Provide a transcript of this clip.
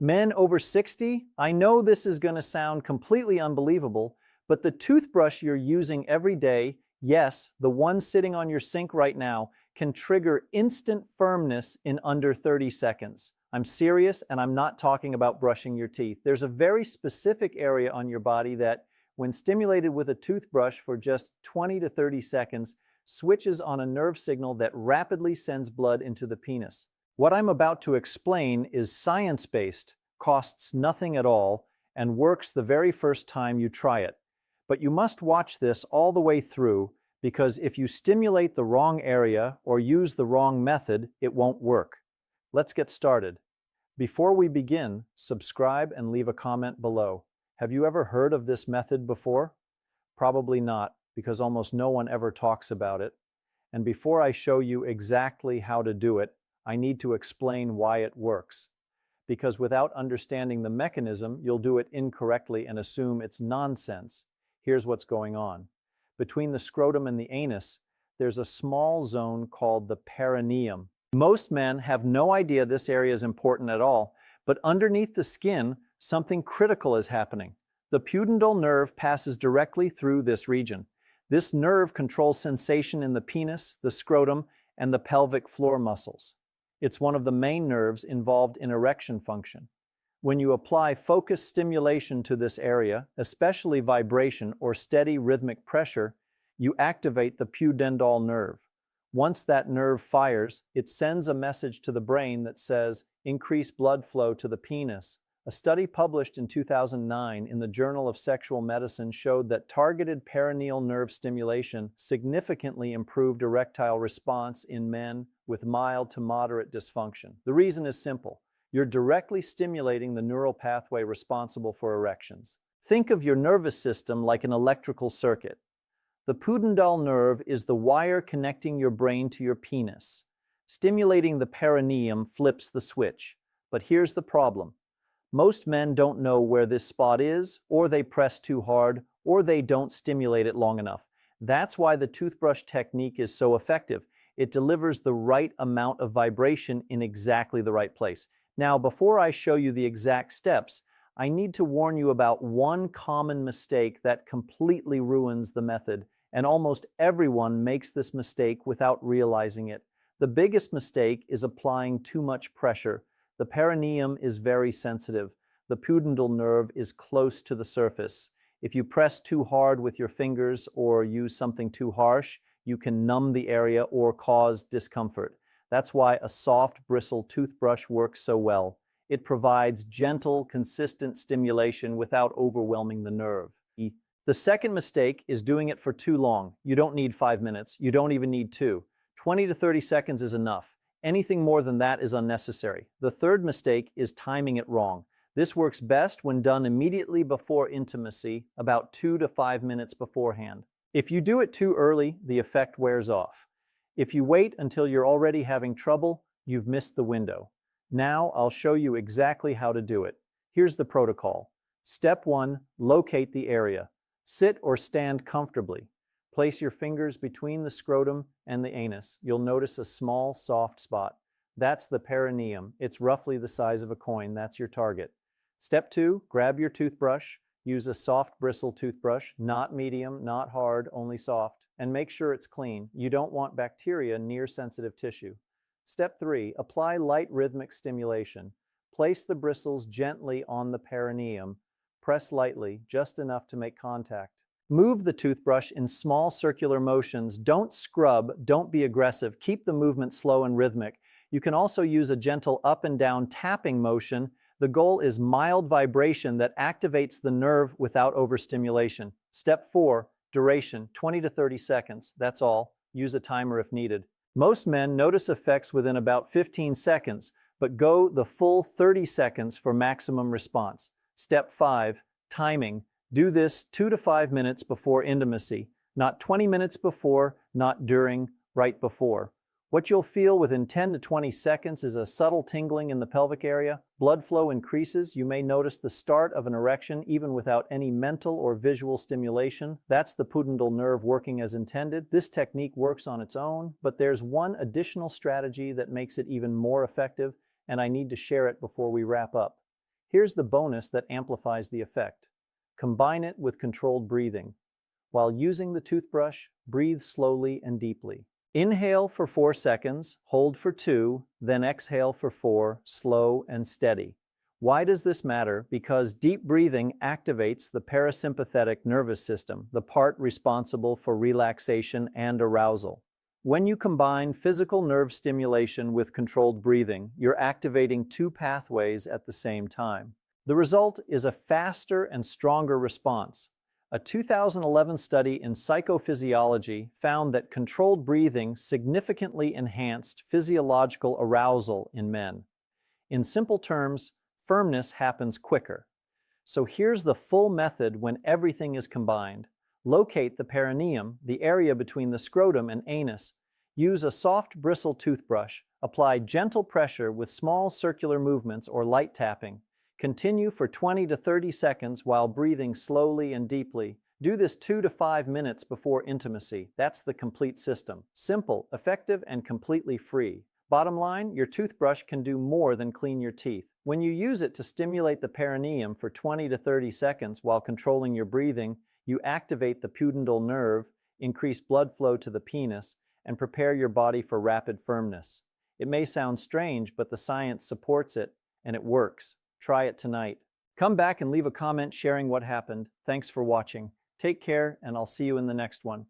Men over 60, I know this is going to sound completely unbelievable, but the toothbrush you're using every day, yes, the one sitting on your sink right now, can trigger instant firmness in under 30 seconds. I'm serious, and I'm not talking about brushing your teeth. There's a very specific area on your body that, when stimulated with a toothbrush for just 20 to 30 seconds, switches on a nerve signal that rapidly sends blood into the penis. What I'm about to explain is science-based, costs nothing at all, and works the very first time you try it. But you must watch this all the way through, because if you stimulate the wrong area or use the wrong method, it won't work. Let's get started. Before we begin, subscribe and leave a comment below. Have you ever heard of this method before? Probably not, because almost no one ever talks about it. And before I show you exactly how to do it, I need to explain why it works. Because without understanding the mechanism, you'll do it incorrectly and assume it's nonsense. Here's what's going on. Between the scrotum and the anus, there's a small zone called the perineum. Most men have no idea this area is important at all, but underneath the skin, something critical is happening. The pudendal nerve passes directly through this region. This nerve controls sensation in the penis, the scrotum, and the pelvic floor muscles. It's one of the main nerves involved in erection function. When you apply focused stimulation to this area, especially vibration or steady rhythmic pressure, you activate the pudendal nerve. Once that nerve fires, it sends a message to the brain that says, increase blood flow to the penis. A study published in 2009 in the Journal of Sexual Medicine showed that targeted perineal nerve stimulation significantly improved erectile response in men with mild to moderate dysfunction. The reason is simple. You're directly stimulating the neural pathway responsible for erections. Think of your nervous system like an electrical circuit. The pudendal nerve is the wire connecting your brain to your penis. Stimulating the perineum flips the switch. But here's the problem. Most men don't know where this spot is, or they press too hard, or they don't stimulate it long enough. That's why the toothbrush technique is so effective. It delivers the right amount of vibration in exactly the right place. Now, before I show you the exact steps, I need to warn you about one common mistake that completely ruins the method, and almost everyone makes this mistake without realizing it. The biggest mistake is applying too much pressure. The perineum is very sensitive. The pudendal nerve is close to the surface. If you press too hard with your fingers or use something too harsh, you can numb the area or cause discomfort. That's why a soft bristle toothbrush works so well. It provides gentle, consistent stimulation without overwhelming the nerve. The second mistake is doing it for too long. You don't need 5 minutes. You don't even need 2. 20 to 30 seconds is enough. Anything more than that is unnecessary. The third mistake is timing it wrong. This works best when done immediately before intimacy, about 2 to 5 minutes beforehand. If you do it too early, the effect wears off. If you wait until you're already having trouble, you've missed the window. Now I'll show you exactly how to do it. Here's the protocol. Step 1, locate the area. Sit or stand comfortably. Place your fingers between the scrotum and the anus. You'll notice a small, soft spot. That's the perineum. It's roughly the size of a coin. That's your target. Step 2, grab your toothbrush. Use a soft bristle toothbrush, not medium, not hard, only soft. And make sure it's clean. You don't want bacteria near sensitive tissue. Step 3, apply light rhythmic stimulation. Place the bristles gently on the perineum. Press lightly, just enough to make contact. Move the toothbrush in small circular motions. Don't scrub, don't be aggressive. Keep the movement slow and rhythmic. You can also use a gentle up and down tapping motion. The goal is mild vibration that activates the nerve without overstimulation. Step 4, duration, 20 to 30 seconds. That's all. Use a timer if needed. Most men notice effects within about 15 seconds, but go the full 30 seconds for maximum response. Step 5, timing. Do this 2 to 5 minutes before intimacy, not 20 minutes before, not during, right before. What you'll feel within 10 to 20 seconds is a subtle tingling in the pelvic area. Blood flow increases. You may notice the start of an erection even without any mental or visual stimulation. That's the pudendal nerve working as intended. This technique works on its own, but there's one additional strategy that makes it even more effective, and I need to share it before we wrap up. Here's the bonus that amplifies the effect. Combine it with controlled breathing. While using the toothbrush, breathe slowly and deeply. Inhale for 4 seconds, hold for 2, then exhale for 4, slow and steady. Why does this matter? Because deep breathing activates the parasympathetic nervous system, the part responsible for relaxation and arousal. When you combine physical nerve stimulation with controlled breathing, you're activating 2 pathways at the same time. The result is a faster and stronger response. A 2011 study in psychophysiology found that controlled breathing significantly enhanced physiological arousal in men. In simple terms, firmness happens quicker. So here's the full method when everything is combined. Locate the perineum, the area between the scrotum and anus. Use a soft bristle toothbrush. Apply gentle pressure with small circular movements or light tapping. Continue for 20 to 30 seconds while breathing slowly and deeply. Do this 2 to 5 minutes before intimacy. That's the complete system. Simple, effective, and completely free. Bottom line, your toothbrush can do more than clean your teeth. When you use it to stimulate the perineum for 20 to 30 seconds while controlling your breathing, you activate the pudendal nerve, increase blood flow to the penis, and prepare your body for rapid firmness. It may sound strange, but the science supports it, and it works. Try it tonight. Come back and leave a comment sharing what happened. Thanks for watching. Take care, and I'll see you in the next one.